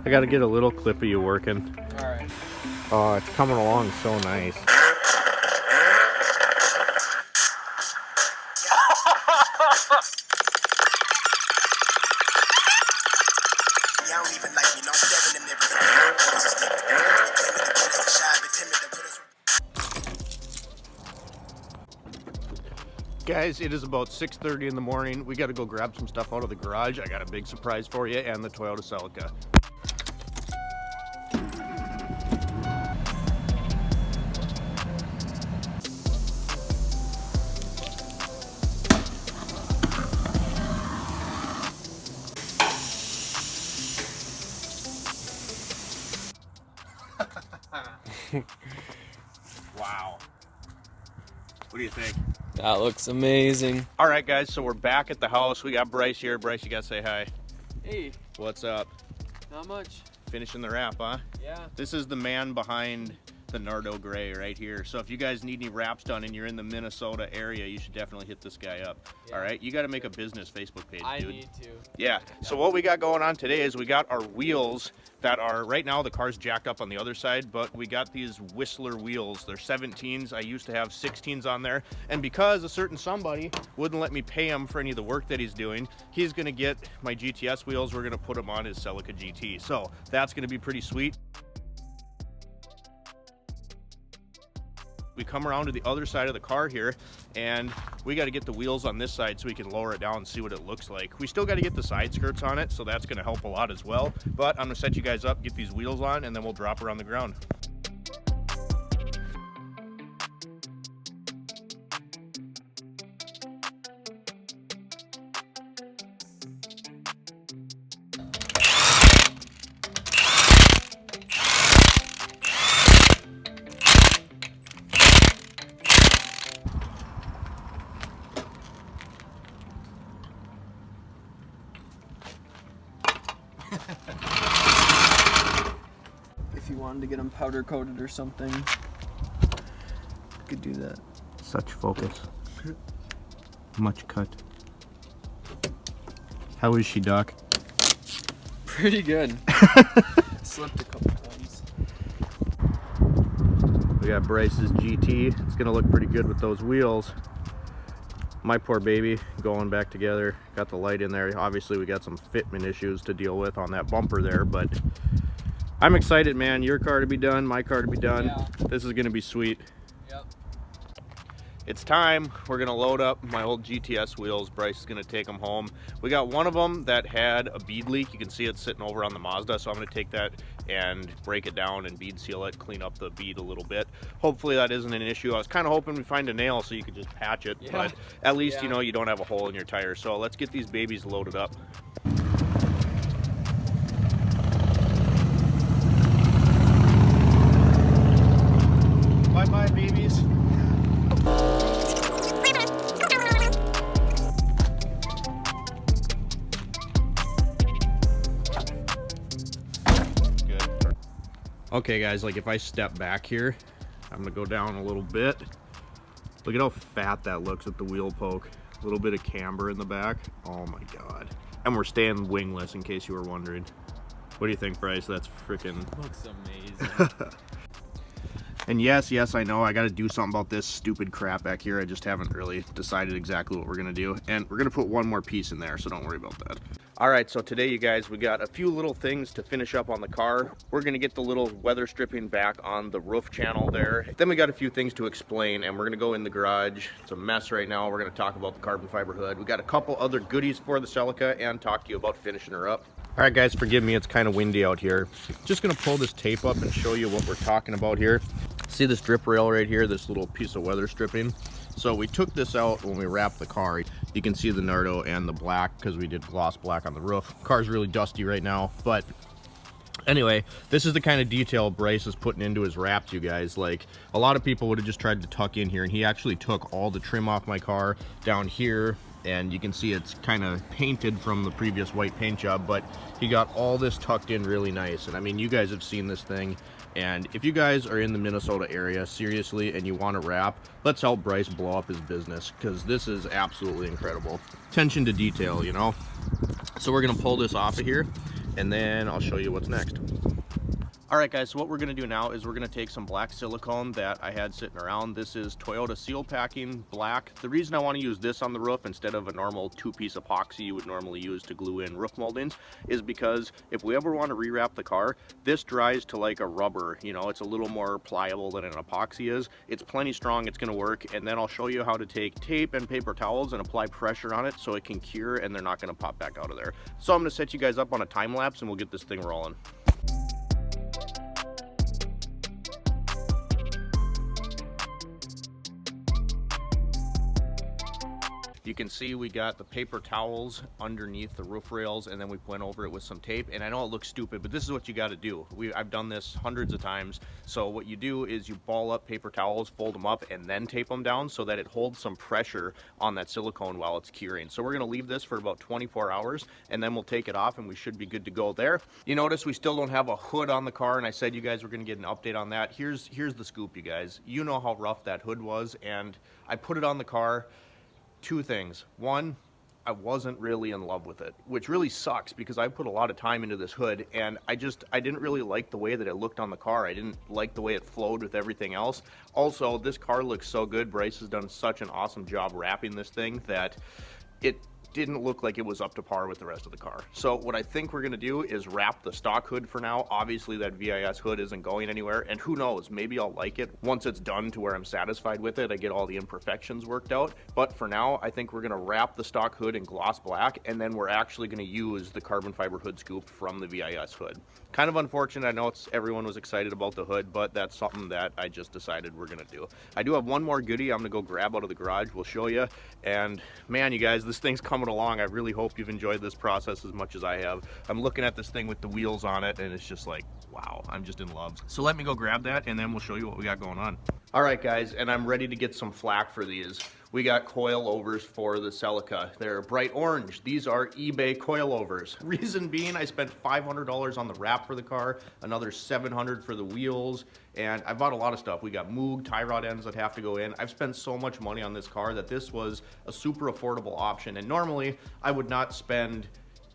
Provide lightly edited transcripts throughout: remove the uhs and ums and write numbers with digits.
I gotta get a little clip of you working. Alright. Oh, it's coming along so nice. Guys, it is about 6:30 in the morning. We got to go grab some stuff out of the garage. I got a big surprise for you and the Toyota Celica. Wow. What do you think? That looks amazing. All right, guys, so we're back at the house. We got Bryce here. Bryce, you got to say hi. Hey. What's up? Not much. Finishing the wrap, huh? Yeah. This is the man behind the Nardo gray right here. So if you guys need any wraps done and you're in the Minnesota area, you should definitely hit this guy up. Yeah. All right, you got to make a business Facebook page, dude. I need to. Yeah. So what we got going on today is we got our wheels that are, right now the car's jacked up on the other side, but we got these Whistler wheels. They're 17s. I used to have 16s on there, and because a certain somebody wouldn't let me pay him for any of the work that he's doing, he's gonna get my GTS wheels. We're gonna put them on his Celica GT. So that's gonna be pretty sweet. We come around to the other side of the car here, and we got to get the wheels on this side so we can lower it down and see what it looks like. We still got to get the side skirts on it, so that's going to help a lot as well. But I'm going to set you guys up, get these wheels on, and then we'll drop her on the ground. If you wanted to get them powder coated or something, you could do that. Such focus. Much cut. How is she, Doc? Pretty good. Slipped a couple times. We got Bryce's GT. It's gonna look pretty good with those wheels. My poor baby going back together. Got the light in there. Obviously we got some fitment issues to deal with on that bumper there, but I'm excited, man. Your car to be done, my car to be done. Yeah. This is gonna be sweet. Yep. It's time. We're gonna load up my old GTS wheels. Bryce is gonna take them home. We got one of them that had a bead leak. You can see it sitting over on the Mazda, so I'm gonna take that and break it down and bead seal it, clean up the bead a little bit. Hopefully that isn't an issue. I was kind of hoping we find a nail so you could just patch it, but at least you know you don't have a hole in your tire. So let's get these babies loaded up. Bye-bye, babies. Good. Okay, guys, like if I step back here, I'm gonna go down a little bit. Look at how fat that looks with the wheel poke. A little bit of camber in the back. Oh my God. And we're staying wingless in case you were wondering. What do you think, Bryce? That's freaking... Looks amazing. And yes, I know I got to do something about this stupid crap back here. I just haven't really decided exactly what we're going to do. And we're going to put one more piece in there, so don't worry about that. All right, so today, you guys, we got a few little things to finish up on the car. We're going to get the little weather stripping back on the roof channel there. Then we got a few things to explain, and we're going to go in the garage. It's a mess right now. We're going to talk about the carbon fiber hood. We got a couple other goodies for the Celica and talk to you about finishing her up. All right, guys, forgive me. It's kind of windy out here. Just going to pull this tape up and show you what we're talking about here. See this drip rail right here, this little piece of weather stripping? So we took this out when we wrapped the car. You can see the Nardo and the black because we did gloss black on the roof. Car's really dusty right now, but anyway, this is the kind of detail Bryce is putting into his wraps, you guys. Like, a lot of people would have just tried to tuck in here, and he actually took all the trim off my car down here, and you can see it's kind of painted from the previous white paint job, but he got all this tucked in really nice. And I mean, you guys have seen this thing, and if you guys are in the Minnesota area, seriously, and you want to wrap, let's help Bryce blow up his business, because this is absolutely incredible. Attention to detail, you know? So we're gonna pull this off of here, and then I'll show you what's next. Alright guys, so what we're going to do now is we're going to take some black silicone that I had sitting around. This is Toyota Seal Packing Black. The reason I want to use this on the roof instead of a normal 2-piece epoxy you would normally use to glue in roof moldings is because if we ever want to rewrap the car, this dries to like a rubber. You know, it's a little more pliable than an epoxy is. It's plenty strong, it's going to work, and then I'll show you how to take tape and paper towels and apply pressure on it so it can cure and they're not going to pop back out of there. So I'm going to set you guys up on a time lapse and we'll get this thing rolling. You can see we got the paper towels underneath the roof rails, and then we went over it with some tape. And I know it looks stupid, but this is what you got to do. I've done this hundreds of times. So what you do is you ball up paper towels, fold them up, and then tape them down so that it holds some pressure on that silicone while it's curing. So we're going to leave this for about 24 hours, and then we'll take it off, and we should be good to go there. You notice we still don't have a hood on the car, and I said you guys were going to get an update on that. Here's the scoop, you guys. You know how rough that hood was, and I put it on the car. Two things. One, I wasn't really in love with it, which really sucks because I put a lot of time into this hood, and I didn't really like the way that it looked on the car. I didn't like the way it flowed with everything else. Also, this car looks so good. Bryce has done such an awesome job wrapping this thing that it didn't look like it was up to par with the rest of the car. So what I think we're gonna do is wrap the stock hood for now. Obviously that VIS hood isn't going anywhere, and who knows, maybe I'll like it once it's done to where I'm satisfied with it. I get all the imperfections worked out, but for now I think we're gonna wrap the stock hood in gloss black, and then we're actually gonna use the carbon fiber hood scoop from the VIS hood. Kind of unfortunate, I know everyone was excited about the hood, but that's something that I just decided we're gonna do. I do have one more goodie I'm gonna go grab out of the garage. We'll show you, and man, you guys, this thing's coming along. I really hope you've enjoyed this process as much as I have. I'm looking at this thing with the wheels on it, and it's just like, wow, I'm just in love. So let me go grab that, and then we'll show you what we got going on. All right, guys, and I'm ready to get some flack for these. We got coilovers for the Celica. They're bright orange. These are eBay coilovers. Reason being, I spent $500 on the wrap for the car, another $700 for the wheels, and I bought a lot of stuff. We got Moog tie rod ends that have to go in. I've spent so much money on this car that this was a super affordable option, and normally I would not spend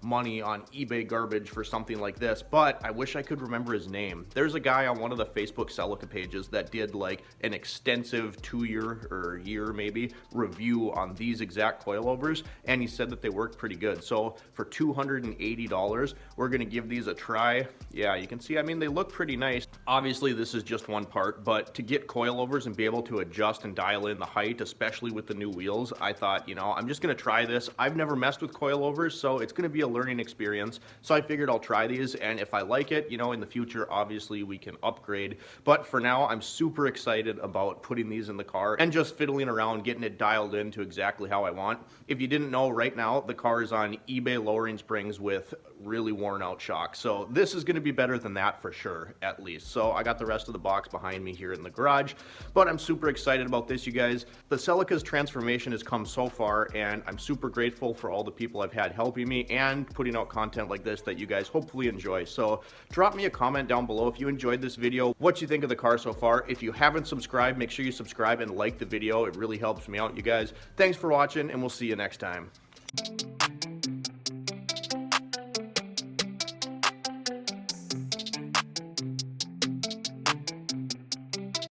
money on eBay garbage for something like this, but I wish I could remember his name. There's a guy on one of the Facebook Celica pages that did like an extensive 2-year or year maybe review on these exact coilovers, and he said that they worked pretty good. So for $280, we're gonna give these a try. Yeah, you can see, I mean, they look pretty nice. Obviously this is just one part, but to get coilovers and be able to adjust and dial in the height, especially with the new wheels, I thought, you know, I'm just gonna try this. I've never messed with coilovers, so it's gonna be a learning experience. So I figured I'll try these, and if I like it, you know, in the future, obviously we can upgrade. But for now, I'm super excited about putting these in the car and just fiddling around, getting it dialed in to exactly how I want. If you didn't know, right now, the car is on eBay lowering springs with really worn out shocks. So this is gonna be better than that for sure, at least. So I got the rest of the box behind me here in the garage, but I'm super excited about this, you guys. The Celica's transformation has come so far, and I'm super grateful for all the people I've had helping me and putting out content like this that you guys hopefully enjoy. So drop me a comment down below if you enjoyed this video, what you think of the car so far. If you haven't subscribed, make sure you subscribe and like the video. It really helps me out, you guys. Thanks for watching, and we'll see you next time.